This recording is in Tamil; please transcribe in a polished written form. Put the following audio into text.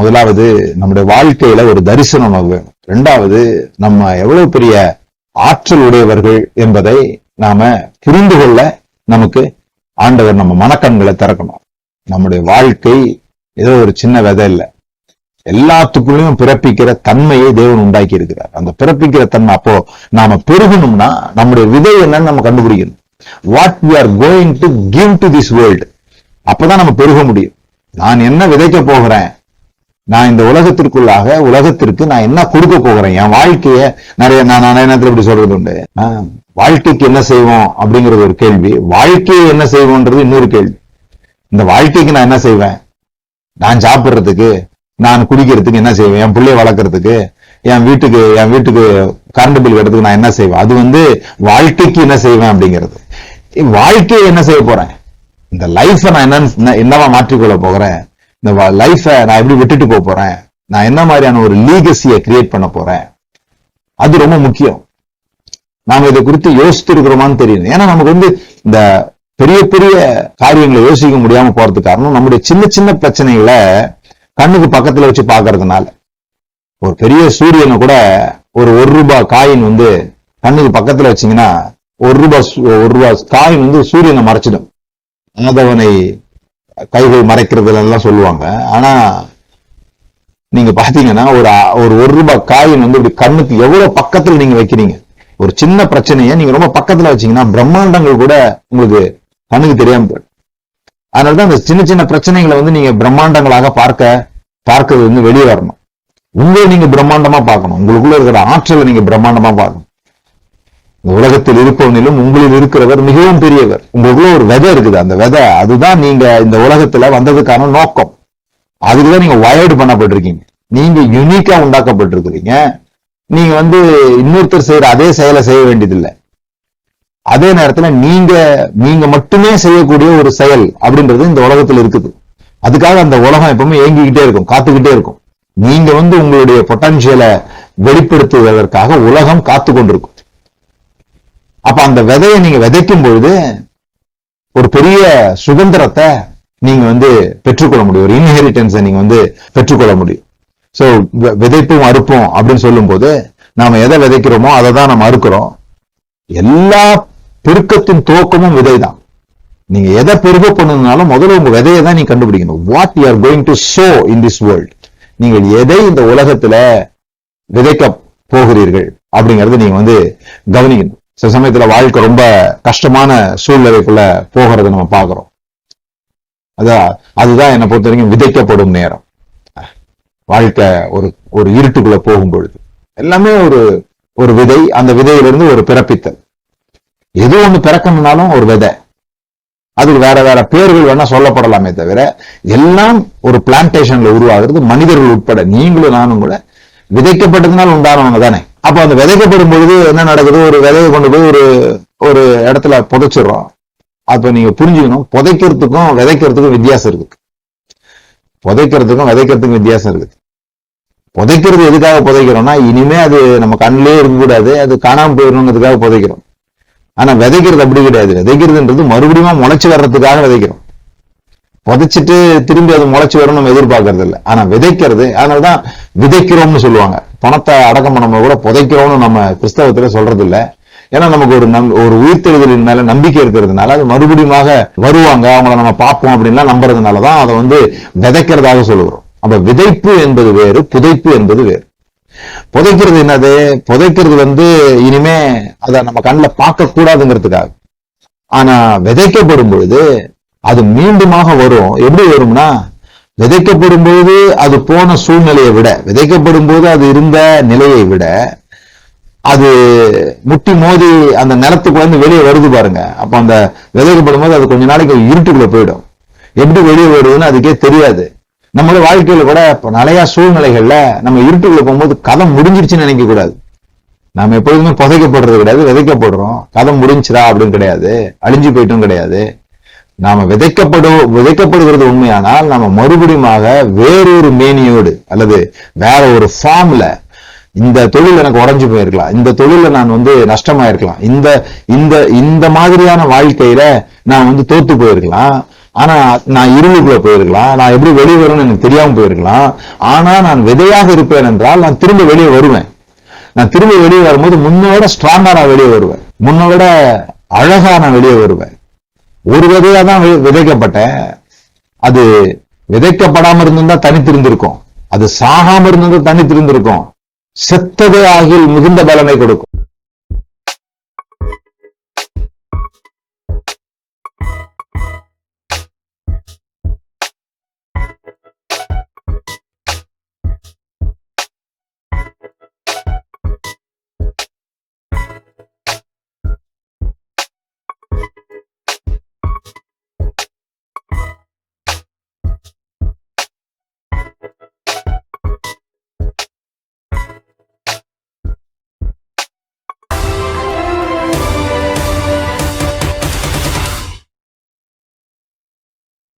முதலாவது நம்முடைய வாழ்க்கையில ஒரு தரிசனம் வேணும். இரண்டாவது நம்ம எவ்வளவு பெரிய ஆற்றல் உடையவர்கள் என்பதை நாம புரிந்து கொள்ள நமக்கு ஆண்டவர் நம்ம மனக்கண்களை திறக்கணும். நம்முடைய வாழ்க்கை ஏதோ ஒரு சின்ன விதை இல்லை, எல்லாத்துக்குள்ளேயும் பிறப்பிக்கிற தன்மையை தேவன் உண்டாக்கி இருக்கிறார். அந்த பிறப்பிக்கிற தன்மை அப்போ நாம பெருகணும்னா நம்முடைய விதை என்னன்னு நம்ம கண்டுபிடிக்கணும். What we are going to give to this world. அப்பதான் நம்ம பெருக முடியும். நான் என்ன விதைக்க போகிறேன், நான் இந்த உலகத்திற்கு நான் என்ன கொடுக்க போகிறேன், என் வாழ்க்கைய நான் நேரத்தில் இப்படி சொல்றது உண்டு. வாழ்க்கைக்கு என்ன செய்வோம் அப்படிங்கிறது ஒரு கேள்வி, வாழ்க்கையை என்ன செய்வோன்றது இன்னொரு கேள்வி. இந்த வாழ்க்கைக்கு நான் என்ன செய்வேன், நான் சாப்பிடுறதுக்கு, நான் குடிக்கிறதுக்கு என்ன செய்வேன், என் பிள்ளைய வளர்க்கறதுக்கு, என் வீட்டுக்கு கரண்ட் பில் கட்டுறதுக்கு நான் என்ன செய்வேன், அது வாழ்க்கைக்கு என்ன செய்வேன் அப்படிங்கிறது. வாழ்க்கையை என்ன செய்ய போறேன், இந்த லைஃப நான் என்னவா மாற்றிக்கொள்ள போகிறேன், இந்த லைஃப நான் எப்படி விட்டுட்டு போறேன், நான் என்ன மாதிரியான ஒரு லீகசியை கிரியேட் பண்ண போறேன், அது ரொம்ப முக்கியம். நாம இதை குறித்து யோசித்து இருக்கிறோமான்னு தெரியும். ஏன்னா நமக்கு இந்த பெரிய பெரிய காரியங்களை யோசிக்க முடியாம போறதுக்கு காரணம் நம்முடைய சின்ன சின்ன பிரச்சனைகளை கண்ணுக்கு பக்கத்துல வச்சு பாக்குறதுனால. ஒரு பெரிய சூரியனை கூட ஒரு ரூபாய் காயின் கண்ணுக்கு பக்கத்துல வச்சீங்கன்னா ஒரு ரூபாய் காயின் சூரியனை மறைச்சிடும். ஆதவனை கைகள் மறைக்கிறதுல எல்லாம் சொல்லுவாங்க. ஆனா நீங்க பாத்தீங்கன்னா ஒரு ரூபாய் காயின் இப்படி கண்ணுக்கு எவ்வளவு பக்கத்துல நீங்க வைக்கிறீங்க. ஒரு சின்ன பிரச்சனையை நீங்க ரொம்ப பக்கத்துல வச்சீங்கன்னா பிரம்மாண்டங்கள் கூட உங்களுக்கு கண்ணுக்கு தெரியாம போயிடும். அதனாலதான் அந்த சின்ன சின்ன பிரச்சனைகளை நீங்க பிரம்மாண்டங்களாக பார்க்கறது வெளியே வரணும். உங்களை நீங்க பிரம்மாண்டமா பார்க்கணும். உங்களுக்குள்ள இருக்கிற ஆற்றலை நீங்க பிரம்மாண்டமா பார்க்கணும். இந்த உலகத்தில் இருப்பவனிலும் உங்களில் இருக்கிறவர் மிகவும் பெரியவர். உங்களுக்குள்ள ஒரு விதை இருக்குது. அந்த விதை அதுதான் நீங்க இந்த உலகத்துல வந்ததுக்கான நோக்கம். அதுக்குதான் நீங்க வயர்டு பண்ணப்பட்டிருக்கீங்க. நீங்க யூனிக்கா உண்டாக்கப்பட்டிருக்கிறீங்க. நீங்க இன்னொருத்தர் செய்யற அதே செயலை செய்ய வேண்டியதில்லை. அதே நேரத்துல நீங்க மட்டுமே செய்யக்கூடிய ஒரு செயல் அப்படின்றது இந்த உலகத்துல இருக்குது. அதுக்காக அந்த உலகம் எப்பவுமே ஏங்கிக்கிட்டே இருக்கும், காத்துக்கிட்டே இருக்கும். நீங்க உங்களுடைய பொட்டன்ஷியலை வெளிப்படுத்துவதற்காக உலகம் காத்து கொண்டிருக்கும். அப்ப அந்த விதையை நீங்க விதைக்கும் பொழுது ஒரு பெரிய சுதந்திரத்தை நீங்க பெற்றுக்கொள்ள முடியும். ஒரு இன்ஹெரிட்டன்ஸை நீங்க பெற்றுக்கொள்ள முடியும். சோ விதைப்பும் அறுப்போம் அப்படின்னு சொல்லும் போது நாம எதை விதைக்கிறோமோ அதை தான் நம்ம அறுக்கிறோம். எல்லா பெருக்கத்தின் துவக்கமும் விதை தான். நீங்க எதை பெருக பண்ணணும்னாலும் முதல்ல உங்க விதையை தான் நீங்க கண்டுபிடிக்கணும். What you are going to so in this world. நீங்கள் எதை இந்த உலகத்துல விதைக்க போகிறீர்கள் அப்படிங்கறது நீங்க கவனிக்கணும். சில சமயத்துல வாழ்க்கை ரொம்ப கஷ்டமான சூழ்நிலைக்குள்ள போகிறத நம்ம பாக்குறோம். அதுதான் என்னை பொறுத்த வரைக்கும் விதைக்கப்படும் நேரம். வாழ்க்கை ஒரு இருட்டுக்குள்ள போகும் பொழுது எல்லாமே ஒரு விதை. அந்த விதையிலிருந்து ஒரு பிறப்பித்தல். எது ஒண்ணு பிறக்கணும்னாலும் ஒரு விதை. அதுக்கு வேற வேற பேர்கள் வேணா சொல்லப்படலாமே தவிர எல்லாம் ஒரு பிளான்டேஷன்ல உருவாகிறது. மனிதர்கள் உட்பட நீங்களும் நானும் கூட விதைக்கப்பட்டதுனால உண்டானவங்க தானே. அப்ப அந்த விதைக்கப்படும் பொழுது என்ன நடக்குது, ஒரு விதையை கொண்டு போய் ஒரு இடத்துல புதைச்சிடுறோம். அப்ப நீங்க புரிஞ்சுக்கணும், புதைக்கிறதுக்கும் விதைக்கிறதுக்கும் வித்தியாசம் இருக்கு. புதைக்கிறதுக்கும் விதைக்கிறதுக்கும் வித்தியாசம் இருக்குது. புதைக்கிறது எதுக்காக புதைக்கிறோம்னா இனிமே அது நம்ம கண்ணிலே இருக்கக்கூடாது, அது காணாம போயிடணுங்கிறதுக்காக புதைக்கிறோம். ஆனா விதைக்கிறது அப்படி கிடையாது. விதைக்கிறதுன்றது மறுபடியும் முளைச்சு வர்றதுக்காக விதைக்கிறோம். புதைச்சிட்டு திரும்பி அது முளைச்சு வரணும் நம்ம எதிர்பார்க்கறது இல்லை. ஆனா விதைக்கிறது, அதனாலதான் விதைக்கிறோம்னு சொல்லுவாங்க. பணத்தை அடக்கம் பண்ண கூட புதைக்கிறோம்னு நம்ம கிறிஸ்தவத்துல சொல்றது இல்லை. ஏன்னா நமக்கு ஒரு உயிர்த்தெழுதலின் மேல நம்பிக்கை இருக்கிறதுனால அது மறுபடியும் வருவாங்க, அவங்கள நம்ம பார்ப்போம் அப்படின்லாம் நம்புறதுனாலதான் அதை விதைக்கிறதாக சொல்லுகிறோம். அப்ப விதைப்பு என்பது வேறு, புதைப்பு என்பது வேறு. புதைக்கிறது என்னது, புதைக்கிறது இனிமே அதை நம்ம கண்ணில் பார்க்க கூடாதுங்கிறதுக்காக. ஆனா விதைக்கப்படும் பொழுது அது மீண்டுமாக வரும். எப்படி வரும்னா, விதைக்கப்படும் பொழுது அது போன சூழ்நிலையை விட, விதைக்கப்படும் போது அது இருந்த நிலையை விட அது முட்டி மோதி அந்த நிலத்துக்கு வெளியே வருது பாருங்க. அப்ப அந்த விதைக்கப்படும் போது அது கொஞ்ச நாளைக்கு இருட்டுக்குள்ள போயிடும். எப்படி வெளியே வருதுன்னு அதுக்கே தெரியாது. நம்மளோட வாழ்க்கையில கூட நிறைய சூழ்நிலைகள்ல நம்ம இருட்டுக்குள்ள போகும்போது கதை முடிஞ்சிருச்சுன்னு நினைக்க கூடாது. நாம எப்பொழுதுமே புதைக்கப்படுறது கிடையாது, விதைக்கப்படுறோம். கதை முடிஞ்சுடா அப்படின்னு கிடையாது, அழிஞ்சு போயிட்டும் கிடையாது. நாம விதைக்கப்படுகிறது உண்மையானால் நாம மறுபடியுமாக வேறொரு மேனியோடு அல்லது வேற ஒரு ஃபார்ம்ல, இந்த தொழில் எனக்கு உடைஞ்சு போயிருக்கலாம், இந்த தொழில நான் நஷ்டமாயிருக்கலாம், இந்த மாதிரியான வாழ்க்கையில நான் தோத்து போயிருக்கலாம், ஆனா நான் இருளுக்குள்ள போயிருக்கலாம், நான் எப்படி வெளியே வரும்னு எனக்கு தெரியாம போயிருக்கலாம். ஆனா நான் விதையாக இருப்பேன் என்றால் நான் திரும்ப வெளியே வருவேன். நான் திரும்ப வெளியே வரும்போது முன்னோட ஸ்ட்ராங்கா நான் வெளியே வருவேன், முன்னோட அழகா நான் வெளியே வருவேன். ஒரு விதையா தான் விதைக்கப்பட்டேன். அது விதைக்கப்படாம இருந்திருந்தா தனித்திருந்திருக்கும், அது சாகாம இருந்தது தனித்திருந்திருக்கும். செத்ததே ஆகில் மிகுந்த பலனை கொடுக்கும்.